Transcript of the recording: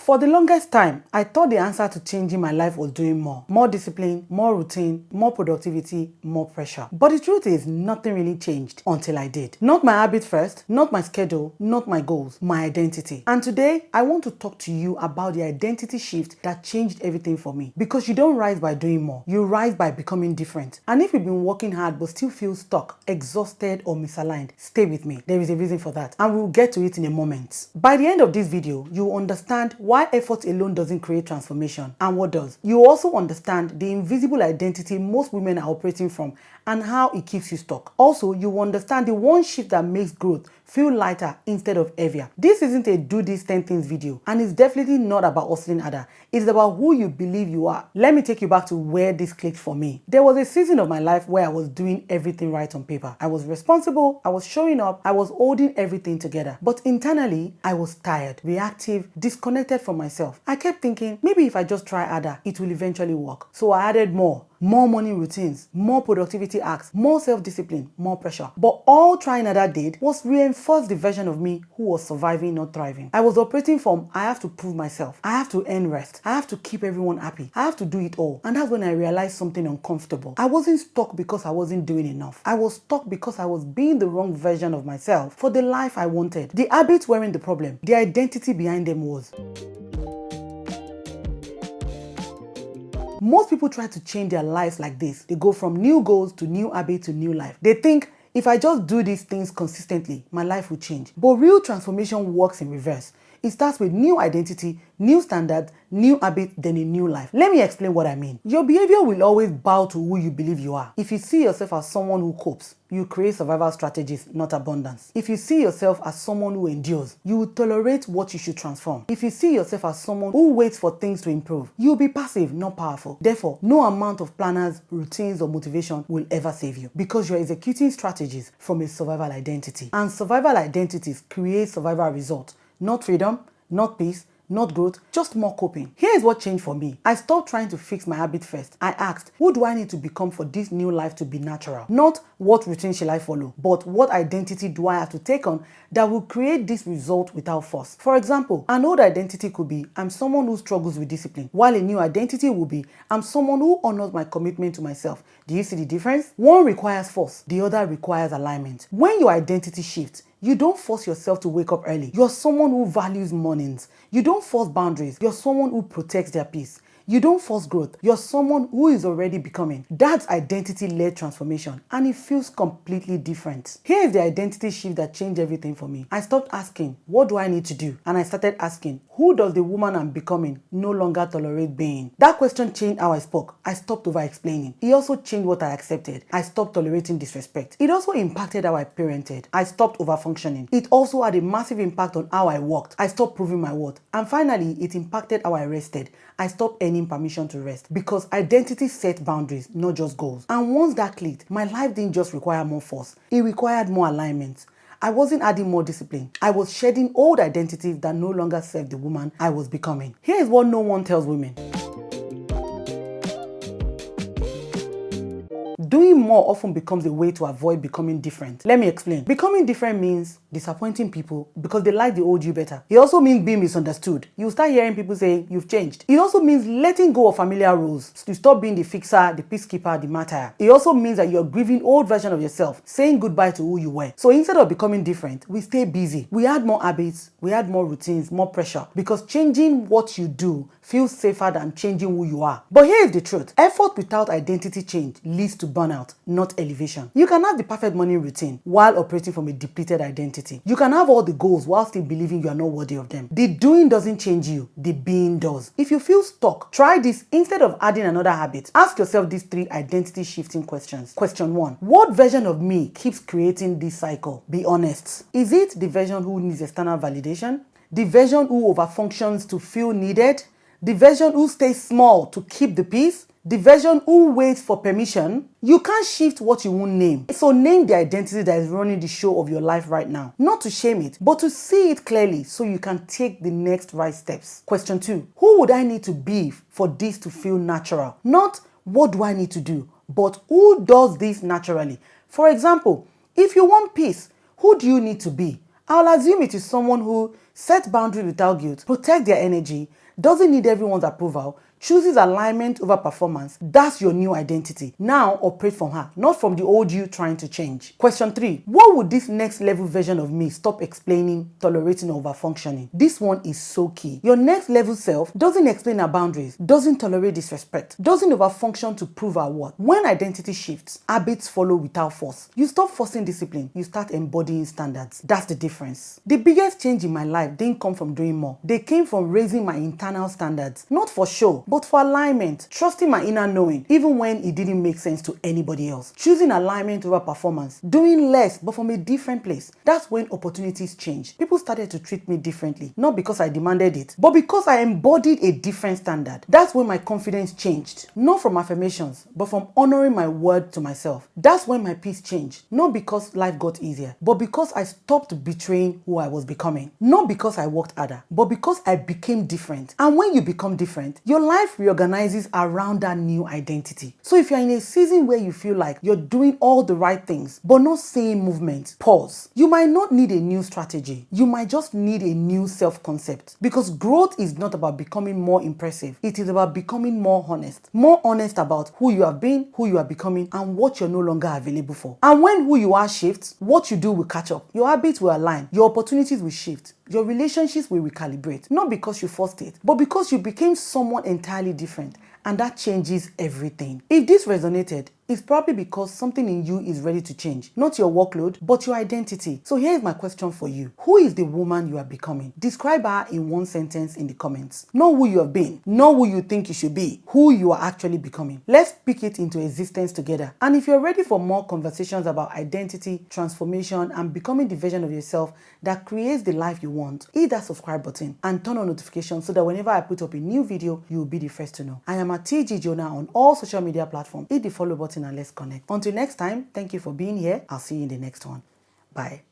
For the longest time, I thought the answer to changing my life was doing more. More discipline, more routine, more productivity, more pressure. But the truth is, nothing really changed until I did. Not my habit first, not my schedule, not my goals, my identity. And today, I want to talk to you about the identity shift that changed everything for me. Because you don't rise by doing more, you rise by becoming different. And if you've been working hard but still feel stuck, exhausted, or misaligned, stay with me. There is a reason for that, and we'll get to it in a moment. By the end of this video, you'll understand why effort alone doesn't create transformation and what does. You also understand the invisible identity most women are operating from and how it keeps you stuck. Also, you will understand the one shift that makes growth feel lighter instead of heavier. This isn't a do these 10 things video, and it's definitely not about hustling harder. It's about who you believe you are. Let me take you back to where this clicked for me. There was a season of my life where I was doing everything right on paper. I was responsible, I was showing up, I was holding everything together. But internally, I was tired, reactive, disconnected from myself. I kept thinking, maybe if I just try harder, it will eventually work. So I added more morning routines, more productivity acts, more self-discipline, more pressure. But all trying harder did was reinforce the version of me who was surviving, not thriving. I was operating from, I have to prove myself, I have to earn rest, I have to keep everyone happy, I have to do it all. And that's when I realized something uncomfortable. I wasn't stuck because I wasn't doing enough. I was stuck because I was being the wrong version of myself for the life I wanted. The habits weren't the problem. The identity behind them was. Most people try to change their lives like this. They go from new goals to new habits to new life. They think, if I just do these things consistently, my life will change. But real transformation works in reverse. It starts with new identity, new standards, new habits, then a new life. Let me explain what I mean. Your behavior will always bow to who you believe you are. If you see yourself as someone who copes, you create survival strategies, not abundance. If you see yourself as someone who endures, you will tolerate what you should transform. If you see yourself as someone who waits for things to improve, you'll be passive, not powerful. Therefore, no amount of planners, routines, or motivation will ever save you, because you're executing strategies from a survival identity. And survival identities create survival results. Not freedom, not peace, not growth, just more coping. Here is what changed for me. I stopped trying to fix my habit first. I asked, who do I need to become for this new life to be natural? Not what routine shall I follow, but what identity do I have to take on that will create this result without force. For example, an old identity could be, I'm someone who struggles with discipline, while a new identity will be, I'm someone who honors my commitment to myself. Do you see the difference? One requires force, the other requires alignment. When your identity shifts, you don't force yourself to wake up early. You're someone who values mornings. You don't force boundaries. You're someone who protects their peace. You don't force growth. You're someone who is already becoming. That's identity-led transformation, and it feels completely different. Here is the identity shift that changed everything for me. I stopped asking, what do I need to do? And I started asking, who does the woman I'm becoming no longer tolerate being? That question changed how I spoke. I stopped over-explaining. It also changed what I accepted. I stopped tolerating disrespect. It also impacted how I parented. I stopped over-functioning. It also had a massive impact on how I worked. I stopped proving my worth. And finally, it impacted how I rested. I stopped earning permission to rest, because identity set boundaries, not just goals. And once that clicked, my life didn't just require more force. It required more alignment. I wasn't adding more discipline. I was shedding old identities that no longer served the woman I was becoming. Here is what no one tells women. Doing more often becomes a way to avoid becoming different. Let me explain. Becoming different means disappointing people because they like the old you better. It also means being misunderstood. You start hearing people say you've changed. It also means letting go of familiar roles. You stop being the fixer, the peacekeeper, the martyr. It also means that you're grieving old version of yourself, saying goodbye to who you were. So instead of becoming different, we stay busy. We add more habits, we add more routines, more pressure, because changing what you do feels safer than changing who you are. But here is the truth. Effort without identity change leads to burnout, not elevation. You can have the perfect morning routine while operating from a depleted identity. You can have all the goals while still believing you are not worthy of them. The doing doesn't change you, the being does. If you feel stuck, try this instead of adding another habit. Ask yourself these 3 identity shifting questions. Question 1. What version of me keeps creating this cycle? Be honest. Is it the version who needs external validation? The version who overfunctions to feel needed? The version who stays small to keep the peace? The version who waits for permission? You can't shift what you won't name. So name the identity that is running the show of your life right now. Not to shame it, but to see it clearly so you can take the next right steps. Question 2. Who would I need to be for this to feel natural? Not what do I need to do, but who does this naturally? For example, if you want peace, who do you need to be? I'll assume it is someone who sets boundaries without guilt, protects their energy, doesn't need everyone's approval, chooses alignment over performance. That's your new identity. Now operate from her, not from the old you trying to change. Question 3. What would this next level version of me stop explaining, tolerating, or over-functioning? This one is so key. Your next level self doesn't explain her boundaries, doesn't tolerate disrespect, doesn't over-function to prove her worth. When identity shifts, habits follow without force. You stop forcing discipline, you start embodying standards. That's the difference. The biggest change in my life didn't come from doing more. They came from raising my internal standards, not for show, but for alignment, trusting my inner knowing, even when it didn't make sense to anybody else. Choosing alignment over performance, doing less but from a different place. That's when opportunities changed. People started to treat me differently, not because I demanded it, but because I embodied a different standard. That's when my confidence changed, not from affirmations, but from honoring my word to myself. That's when my peace changed, not because life got easier, but because I stopped betraying who I was becoming. Not because I worked harder, but because I became different. And when you become different, your life reorganizes around that new identity. So if you're in a season where you feel like you're doing all the right things, but not seeing movement, pause. You might not need a new strategy. You might just need a new self-concept. Because growth is not about becoming more impressive. It is about becoming more honest. More honest about who you have been, who you are becoming, and what you're no longer available for. And when who you are shifts, what you do will catch up. Your habits will align. Your opportunities will shift. Your relationships will recalibrate. Not because you forced it, but because you became someone entirely different. And that changes everything. If this resonated, it's probably because something in you is ready to change. Not your workload, but your identity. So here's my question for you. Who is the woman you are becoming? Describe her in one sentence in the comments. Not who you have been, not who you think you should be, who you are actually becoming. Let's speak it into existence together. And if you're ready for more conversations about identity, transformation, and becoming the version of yourself that creates the life you want, hit that subscribe button and turn on notifications so that whenever I put up a new video, you'll be the first to know. I am at Gregory-jonah on all social media platforms. Hit the follow button and let's connect. Until next time, thank you for being here. I'll see you in the next one. Bye.